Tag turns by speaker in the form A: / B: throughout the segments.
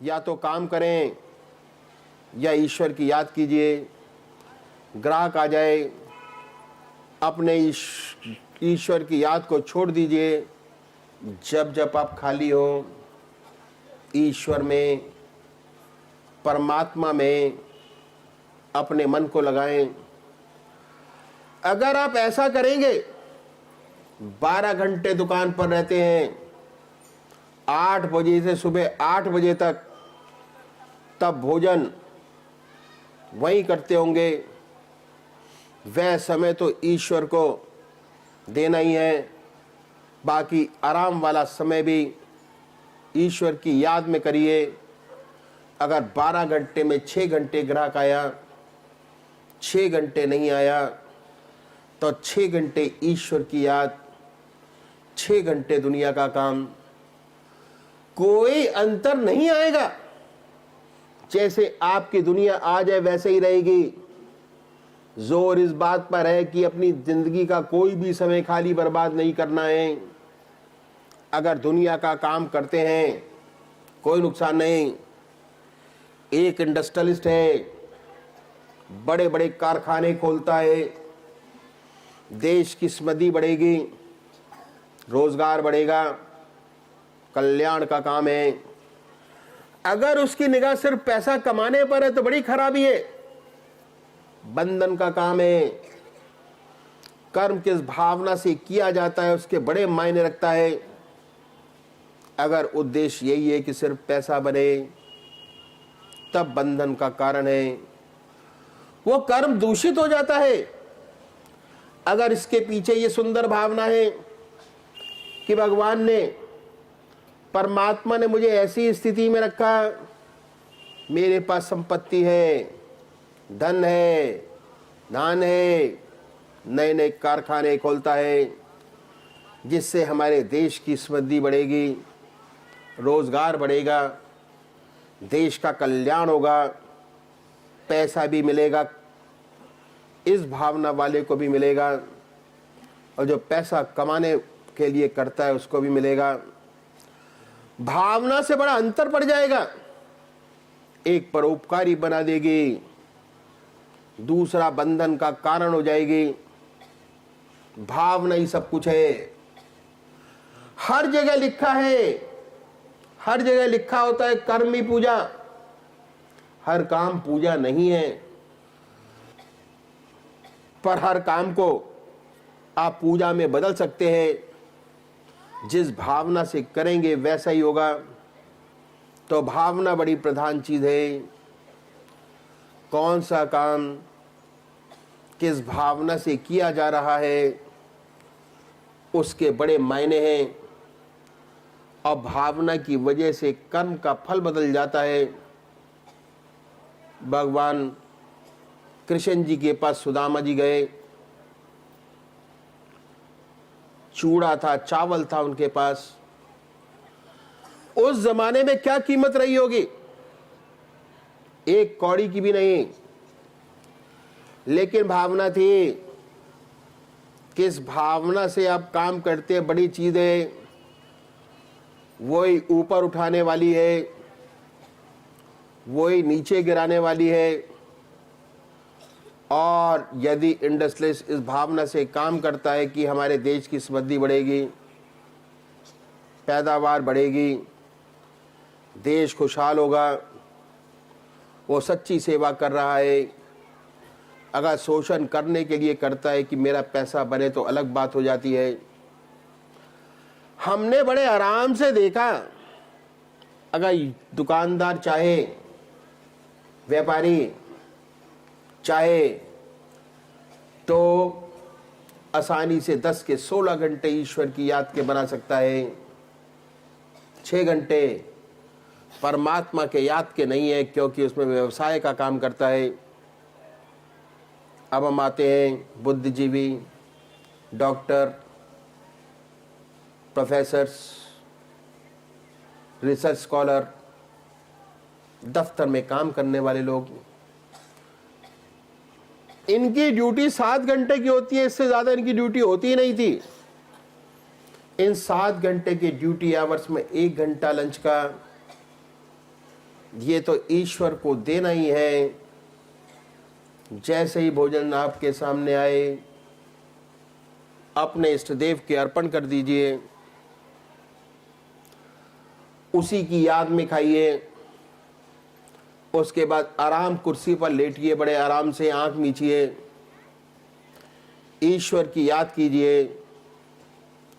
A: या तो काम करें या ईश्वर की याद कीजिए। ग्राहक आ जाए, अपने ईश्वर की याद को छोड़ दीजिए। जब जब आप खाली हो, ईश्वर में, परमात्मा में अपने मन को लगाएं। अगर आप ऐसा करेंगे, 12 घंटे दुकान पर रहते हैं, 8 बजे से सुबह 8 बजे तक, तब भोजन वहीं करते होंगे, वह समय तो ईश्वर को देना ही है। बाकी आराम वाला समय भी ईश्वर की याद में करिए। अगर 12 घंटे में 6 घंटे ग्राहक आया, 6 घंटे नहीं आया, तो 6 घंटे ईश्वर की याद, 6 घंटे दुनिया का काम। कोई अंतर नहीं आएगा। जैसे आपकी दुनिया आ जाए वैसे ही रहेगी। जोर इस बात पर है कि अपनी जिंदगी का कोई भी समय खाली बर्बाद नहीं करना है। अगर दुनिया का काम करते हैं, कोई नुकसान नहीं। एक इंडस्ट्रियलिस्ट है, बड़े बड़े कारखाने खोलता है, देश की समृद्धि बढ़ेगी, रोजगार बढ़ेगा, कल्याण का काम है। अगर उसकी निगाह सिर्फ पैसा कमाने पर है तो बड़ी खराबी है। बंधन का काम है। कर्म किस भावना से किया जाता है उसके बड़े मायने रखता है। अगर उद्देश्य यही है कि सिर्फ पैसा बने, तब बंधन का कारण है। वो कर्म दूषित हो जाता है। अगर इसके पीछे ये सुंदर भावना है कि भगवान ने, परमात्मा ने मुझे ऐसी स्थिति में रखा, मेरे पास संपत्ति है, धन है, धान है, नए नए कारखाने खोलता है, जिससे हमारे देश की समृद्धि बढ़ेगी, रोजगार बढ़ेगा, देश का कल्याण होगा, पैसा भी मिलेगा, इस भावना वाले को भी मिलेगा, और जो पैसा कमाने के लिए करता है उसको भी मिलेगा। भावना से बड़ा अंतर पड़ जाएगा। एक परोपकारी बना देगी, दूसरा बंधन का कारण हो जाएगी। भावना ही सब कुछ है। हर जगह लिखा है, हर जगह लिखा होता है कर्म ही पूजा। हर काम पूजा नहीं है, पर हर काम को आप पूजा में बदल सकते हैं। जिस भावना से करेंगे वैसा ही होगा। तो भावना बड़ी प्रधान चीज है। कौन सा काम किस भावना से किया जा रहा है उसके बड़े मायने हैं। और भावना की वजह से कर्म का फल बदल जाता है। भगवान कृष्ण जी के पास सुदामा जी गए। चूड़ा था, चावल था उनके पास। उस जमाने में क्या कीमत रही होगी? एक कौड़ी की भी नहीं। लेकिन भावना थी। किस भावना से आप काम करते हैं बड़ी चीज है। वही ऊपर उठाने वाली है, वही नीचे गिराने वाली है। और यदि इंडस्ट्रियलिस्ट इस भावना से काम करता है कि हमारे देश की समृद्धि बढ़ेगी, पैदावार बढ़ेगी, देश खुशहाल होगा, वो सच्ची सेवा कर रहा है। अगर शोषण करने के लिए करता है कि मेरा पैसा बने तो अलग बात हो जाती है। हमने बड़े आराम से देखा, अगर दुकानदार चाहे, व्यापारी चाहे, तो आसानी से 10 के 16 घंटे ईश्वर की याद के बना सकता है। 6 घंटे परमात्मा के याद के नहीं है, क्योंकि उसमें व्यवसाय का काम करता है। अब हम आते हैं बुद्धिजीवी, डॉक्टर, प्रोफेसर्स, रिसर्च स्कॉलर, दफ्तर में काम करने वाले लोग। इनकी ड्यूटी 7 घंटे की होती है, इससे ज्यादा इनकी ड्यूटी होती ही नहीं थी। इन 7 घंटे के ड्यूटी आवर्स में 1 घंटा लंच का, ये तो ईश्वर को देना ही है। जैसे ही भोजन आपके सामने आए, अपने इष्ट देव के अर्पण कर दीजिए, उसी की याद में खाइए। उसके बाद आराम कुर्सी पर लेटिए, बड़े आराम से आंख मीचिए, ईश्वर की याद कीजिए।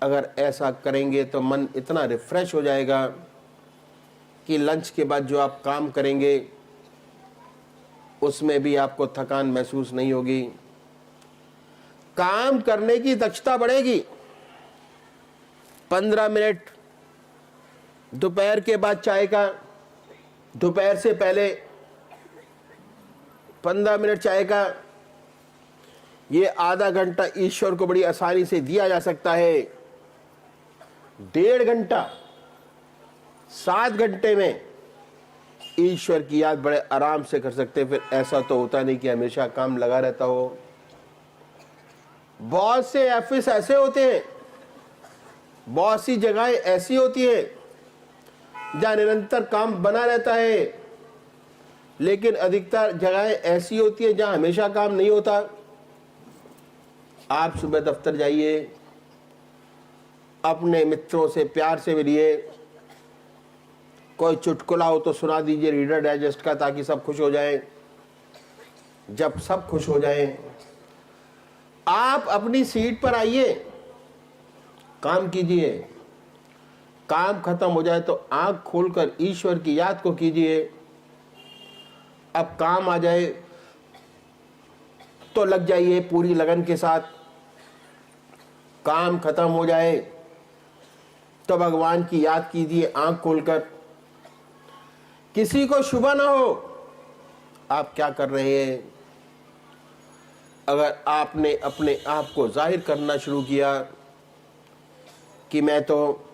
A: अगर ऐसा करेंगे तो मन इतना रिफ्रेश हो जाएगा कि लंच के बाद जो आप काम करेंगे उसमें भी आपको थकान महसूस नहीं होगी। काम करने की दक्षता बढ़ेगी। 15 मिनट दोपहर के बाद चाय का, दोपहर से पहले 15 मिनट चाय का, ये आधा घंटा ईश्वर को बड़ी आसानी से दिया जा सकता है। 1.5 घंटा, 7 घंटे में ईश्वर की याद बड़े आराम से कर सकते हैं। फिर ऐसा तो होता नहीं कि हमेशा काम लगा रहता हो। बहुत से ऑफिस ऐसे होते हैं, बहुत सी जगहें ऐसी होती है जहां निरंतर काम बना रहता है, लेकिन अधिकतर जगहें ऐसी होती है जहां हमेशा काम नहीं होता। आप सुबह दफ्तर जाइए, अपने मित्रों से प्यार से मिलिए, कोई चुटकुला हो तो सुना दीजिए रीडर डाइजेस्ट का, ताकि सब खुश हो जाएं। जब सब खुश हो जाएं, आप अपनी सीट पर आइए, काम कीजिए। काम खत्म हो जाए तो आंख खोलकर ईश्वर की याद को कीजिए। अब काम आ जाए तो लग जाइए पूरी लगन के साथ। काम खत्म हो जाए तो भगवान की याद कीजिए आंख खोलकर। किसी को शुभ ना हो आप क्या कर रहे हैं। अगर आपने अपने आप को जाहिर करना शुरू किया कि मैं तो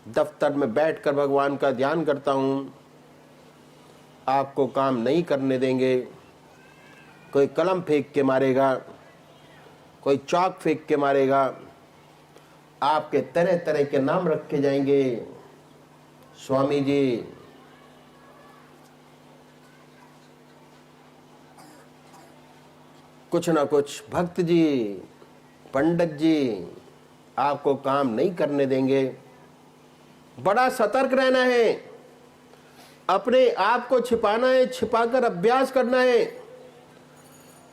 A: दफ्तर में बैठकर भगवान का ध्यान करता हूं, आपको काम नहीं करने देंगे। कोई कलम फेंक के मारेगा, कोई चौक फेंक के मारेगा, आपके तरह तरह के नाम रखे जाएंगे। स्वामी जी, कुछ ना कुछ भक्त जी, पंडित जी आपको काम नहीं करने देंगे। बड़ा सतर्क रहना है, अपने आप को छिपाना है, छिपाकर अभ्यास करना है।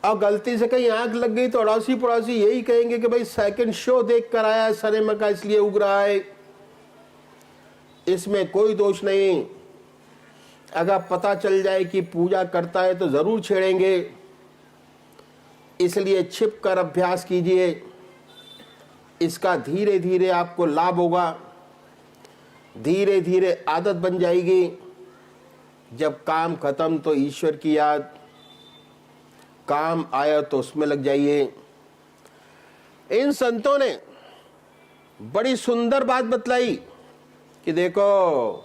A: और गलती से कहीं आंख लग गई तो अड़ोसी पड़ोसी यही कहेंगे कि भाई सेकंड शो देख कर आया है सिनेमा का, इसलिए उग रहा है। इसमें कोई दोष नहीं। अगर पता चल जाए कि पूजा करता है तो जरूर छेड़ेंगे। इसलिए छिप कर अभ्यास कीजिए, इसका धीरे धीरे आपको लाभ होगा। धीरे धीरे आदत बन जाएगी। जब काम खत्म तो ईश्वर की याद, काम आया तो उसमें लग जाइए। इन संतों ने बड़ी सुंदर बात बतलाई कि देखो,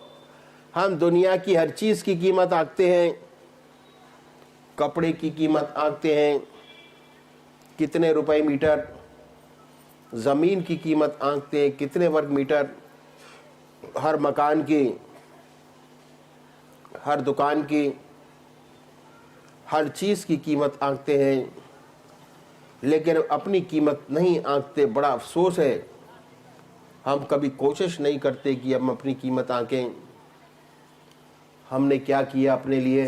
A: हम दुनिया की हर चीज की कीमत आंकते हैं। कपड़े की कीमत आंकते हैं, कितने रुपए मीटर। जमीन की कीमत आंकते हैं, कितने वर्ग मीटर। हर मकान की, हर दुकान की, हर चीज की कीमत आंकते हैं, लेकिन अपनी कीमत नहीं आंकते। बड़ा अफसोस है, हम कभी कोशिश नहीं करते कि हम अपनी कीमत आंकें। हमने क्या किया अपने लिए।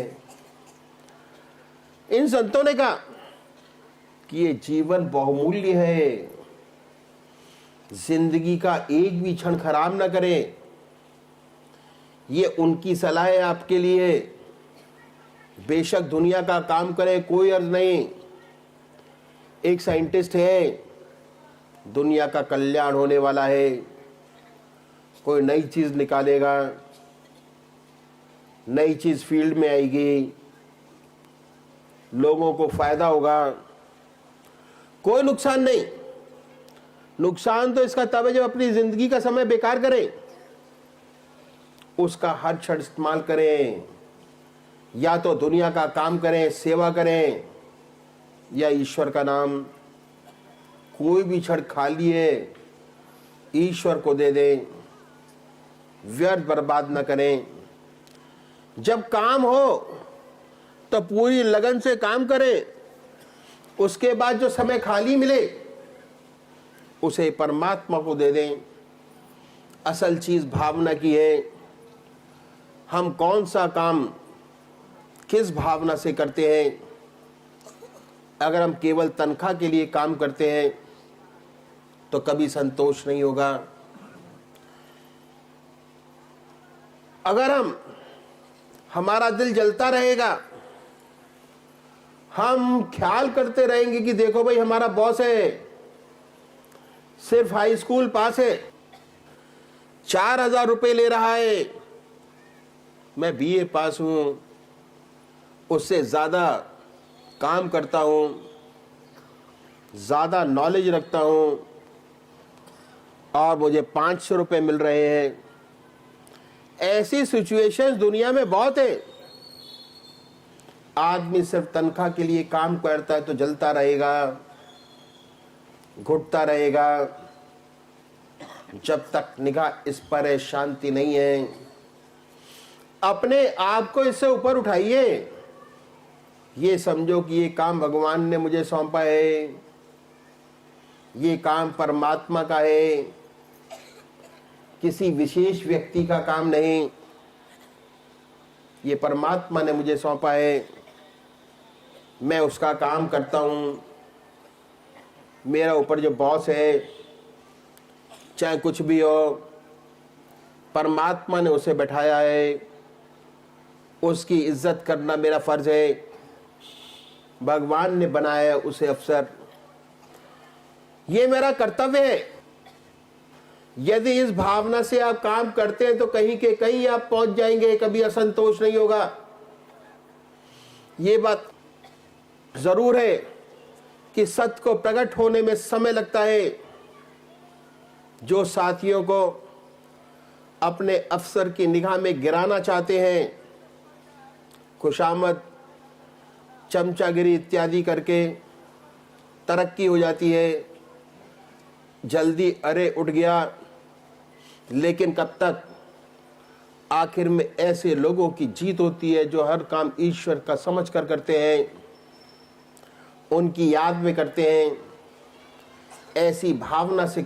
A: इन संतों ने कहा कि ये जीवन बहुमूल्य है, जिंदगी का एक भी क्षण खराब ना करें। ये उनकी सलाह है आपके लिए। बेशक दुनिया का काम करें, कोई अर्ज नहीं। एक साइंटिस्ट है, दुनिया का कल्याण होने वाला है, कोई नई चीज निकालेगा, नई चीज फील्ड में आएगी, लोगों को फायदा होगा, कोई नुकसान नहीं। नुकसान तो इसका तब है जब अपनी जिंदगी का समय बेकार करें। उसका हर क्षण इस्तेमाल करें। या तो दुनिया का काम करें, सेवा करें, या ईश्वर का नाम। कोई भी क्षण खाली है, ईश्वर को दे दें। व्यर्थ बर्बाद न करें। जब काम हो तो पूरी लगन से काम करें, उसके बाद जो समय खाली मिले उसे परमात्मा को दे दें। असल चीज भावना की है। हम कौन सा काम किस भावना से करते हैं। अगर हम केवल तनख्वाह के लिए काम करते हैं तो कभी संतोष नहीं होगा। अगर हमारा दिल जलता रहेगा, हम ख्याल करते रहेंगे कि देखो भाई हमारा बॉस है, सिर्फ हाई स्कूल पास है, 4,000 रुपए ले रहा है, मैं बीए पास हूं, उससे ज्यादा काम करता हूं, ज्यादा नॉलेज रखता हूं और मुझे 500 रुपए मिल रहे हैं। ऐसी सिचुएशंस दुनिया में बहुत है। आदमी सिर्फ तनख्वाह के लिए काम करता है तो जलता रहेगा, घुटता रहेगा। जब तक निगाह इस पर है, शांति नहीं है। अपने आप को इससे ऊपर उठाइए। ये समझो कि ये काम भगवान ने मुझे सौंपा है, ये काम परमात्मा का है, किसी विशेष व्यक्ति का काम नहीं। ये परमात्मा ने मुझे सौंपा है, मैं उसका काम करता हूं। मेरा ऊपर जो बॉस है, चाहे कुछ भी हो, परमात्मा ने उसे बैठाया है, उसकी इज्जत करना मेरा फर्ज है। भगवान ने बनाया उसे अफसर, ये मेरा कर्तव्य है। यदि इस भावना से आप काम करते हैं तो कहीं के कहीं आप पहुंच जाएंगे, कभी असंतोष नहीं होगा। ये बात जरूर है कि सत्य को प्रकट होने में समय लगता है। जो साथियों को अपने अफसर की निगाह में गिराना चाहते हैं, खुशामद, चमचागिरी इत्यादि करके तरक्की हो जाती है, जल्दी अरे उठ गया। लेकिन कब तक? आखिर में ऐसे लोगों की जीत होती है जो हर काम ईश्वर का समझ कर करते हैं, उनकी याद में करते हैं, ऐसी भावना से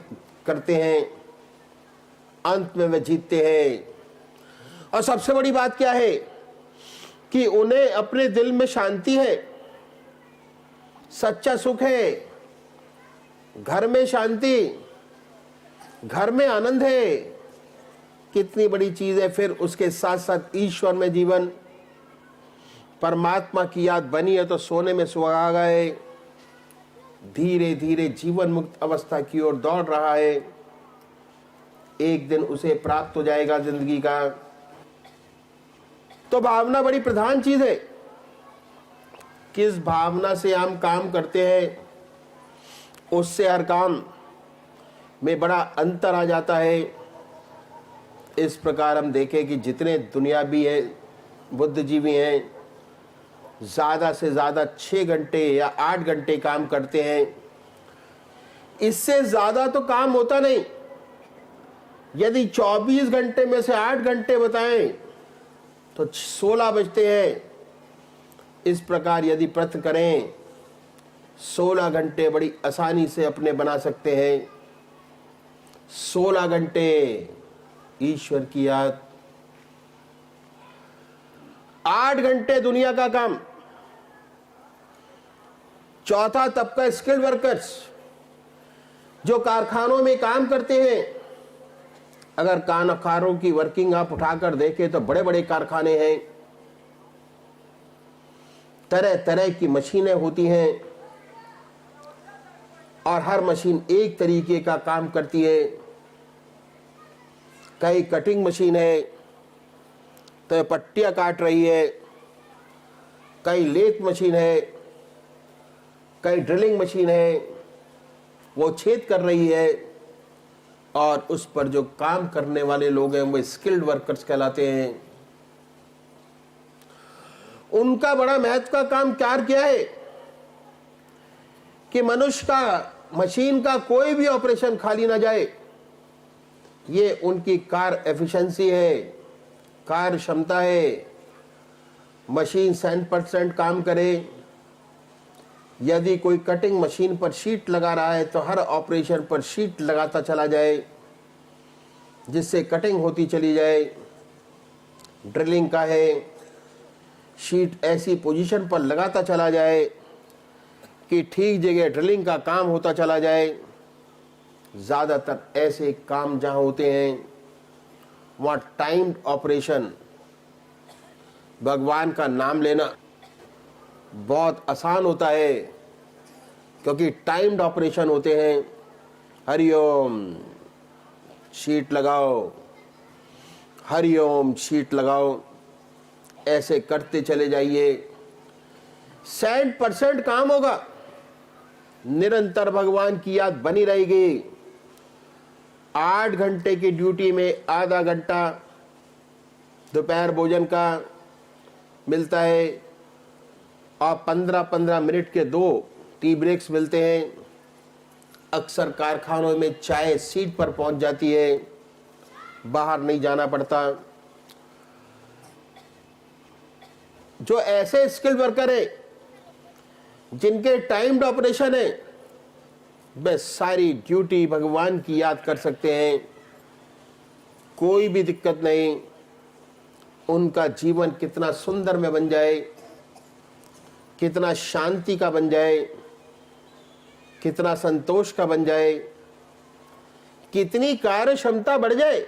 A: करते हैं, अंत में वे जीतते हैं। और सबसे बड़ी बात क्या है कि उन्हें अपने दिल में शांति है, सच्चा सुख है, घर में शांति, घर में आनंद है। कितनी बड़ी चीज है। फिर उसके साथ साथ ईश्वर में जीवन, परमात्मा की याद बनी है तो सोने में सुहागा है। धीरे धीरे जीवन मुक्त अवस्था की ओर दौड़ रहा है। एक दिन उसे प्राप्त हो जाएगा जिंदगी का। तो भावना बड़ी प्रधान चीज है। किस भावना से हम काम करते हैं उससे हर काम में बड़ा अंतर आ जाता है। इस प्रकार हम देखें कि जितने दुनियावी है, बुद्धिजीवी हैं, ज़्यादा से ज़्यादा 6 घंटे या 8 घंटे काम करते हैं। इससे ज़्यादा तो काम होता नहीं। यदि 24 घंटे में से 8 घंटे बताएं तो 16 बजते हैं। इस प्रकार यदि प्रयत्न करें 16 घंटे बड़ी आसानी से अपने बना सकते हैं। 16 घंटे ईश्वर की याद, 8 घंटे दुनिया का काम। चौथा तबका स्किल्ड वर्कर्स जो कारखानों में काम करते हैं। अगर कारखानों की वर्किंग आप उठाकर देखें तो बड़े बड़े कारखाने हैं, तरह तरह की मशीनें होती हैं और हर मशीन एक तरीके का काम करती है। कई कटिंग मशीन है तो पट्टियां काट रही है, कई लेथ मशीन है, कई ड्रिलिंग मशीन है, वो छेद कर रही है। और उस पर जो काम करने वाले लोग हैं वो स्किल्ड वर्कर्स कहलाते हैं। उनका बड़ा महत्व का काम क्या है कि मनुष्य का, मशीन का कोई भी ऑपरेशन खाली ना जाए। ये उनकी कार्य एफिशिएंसी है, कार्य क्षमता है, मशीन 100% काम करे। यदि कोई कटिंग मशीन पर शीट लगा रहा है तो हर ऑपरेशन पर शीट लगाता चला जाए, जिससे कटिंग होती चली जाए। ड्रिलिंग का है, शीट ऐसी पोजीशन पर लगाता चला जाए कि ठीक जगह ड्रिलिंग का काम होता चला जाए। ज़्यादातर ऐसे काम जहाँ होते हैं वहाँ टाइम्ड ऑपरेशन, भगवान का नाम लेना बहुत आसान होता है, क्योंकि टाइम्ड ऑपरेशन होते हैं। हरिओम शीट लगाओ, हरिओम शीट लगाओ, ऐसे करते चले जाइए। 100% काम होगा, निरंतर भगवान की याद बनी रहेगी। 8 घंटे की ड्यूटी में आधा घंटा दोपहर भोजन का मिलता है और 15-15 मिनट के 2 टी ब्रेक्स मिलते हैं। अक्सर कारखानों में चाय सीट पर पहुंच जाती है, बाहर नहीं जाना पड़ता। जो ऐसे स्किल वर्कर है जिनके टाइम्ड ऑपरेशन है, वे सारी ड्यूटी भगवान की याद कर सकते हैं, कोई भी दिक्कत नहीं। उनका जीवन कितना सुंदर में बन जाए, कितना शांति का बन जाए, कितना संतोष का बन जाए, कितनी कार्य क्षमता बढ़ जाए।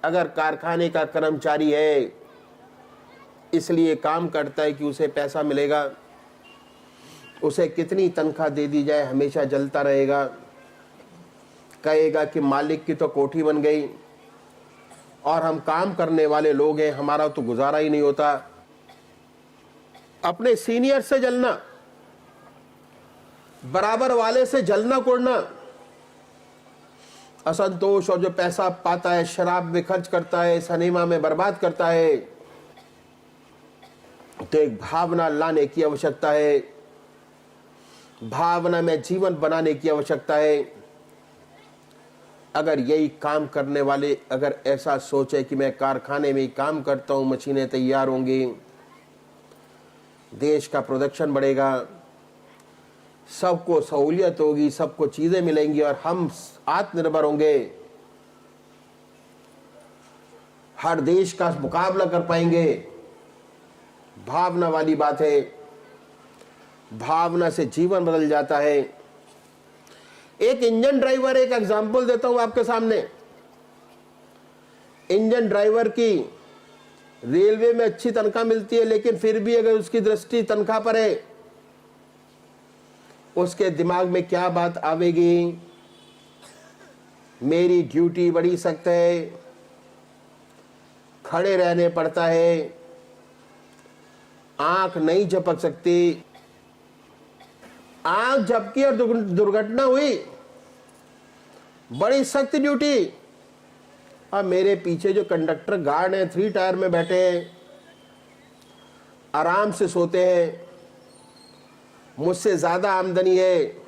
A: अगर कारखाने का कर्मचारी है, इसलिए काम करता है कि उसे पैसा मिलेगा, उसे कितनी तनख्वाह दे दी जाए हमेशा जलता रहेगा, कहेगा कि मालिक की तो कोठी बन गई और हम काम करने वाले लोग हैं, हमारा तो गुजारा ही नहीं होता। अपने सीनियर से जलना, बराबर वाले से जलना कोड़ना, असंतोष और जो पैसा पाता है शराब में खर्च करता है, सिनेमा में बर्बाद करता है। तो एक भावना लाने की आवश्यकता है, भावना में जीवन बनाने की आवश्यकता है। अगर यही काम करने वाले अगर ऐसा सोचे कि मैं कारखाने में ही काम करता हूं, मशीनें तैयार होंगी, देश का प्रोडक्शन बढ़ेगा, सबको सहूलियत होगी, सबको चीजें मिलेंगी और हम आत्मनिर्भर होंगे, हर देश का मुकाबला कर पाएंगे। भावना वाली बात है, भावना से जीवन बदल जाता है। एक इंजन ड्राइवर, एक एग्जांपल देता हूं आपके सामने। इंजन ड्राइवर की रेलवे में अच्छी तनख्वाह मिलती है, लेकिन फिर भी अगर उसकी दृष्टि तनख्वाह पर है, उसके दिमाग में क्या बात आवेगी? मेरी ड्यूटी बड़ी सख्त है, खड़े रहने पड़ता है, आंख नहीं झपक सकती, आंख झपकी और दुर्घटना हुई, बड़ी सख्त ड्यूटी। अब मेरे पीछे जो कंडक्टर गार्ड हैं 3 टायर में बैठे हैं, आराम से सोते हैं, मुझसे ज्यादा आमदनी है,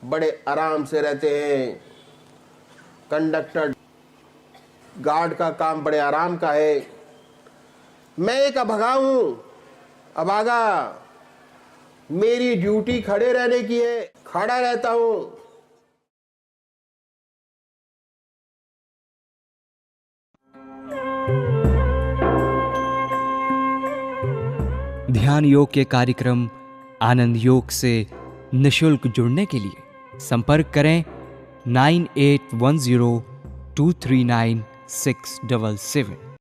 A: बड़े आराम से रहते हैं। कंडक्टर गार्ड का काम बड़े आराम का है। मैं एक अभागा हूं, अभागा, मेरी ड्यूटी खड़े रहने की है, खड़ा रहता हूं।
B: ध्यान योग के कार्यक्रम आनंद योग से निशुल्क जुड़ने के लिए संपर्क करें 9810239677।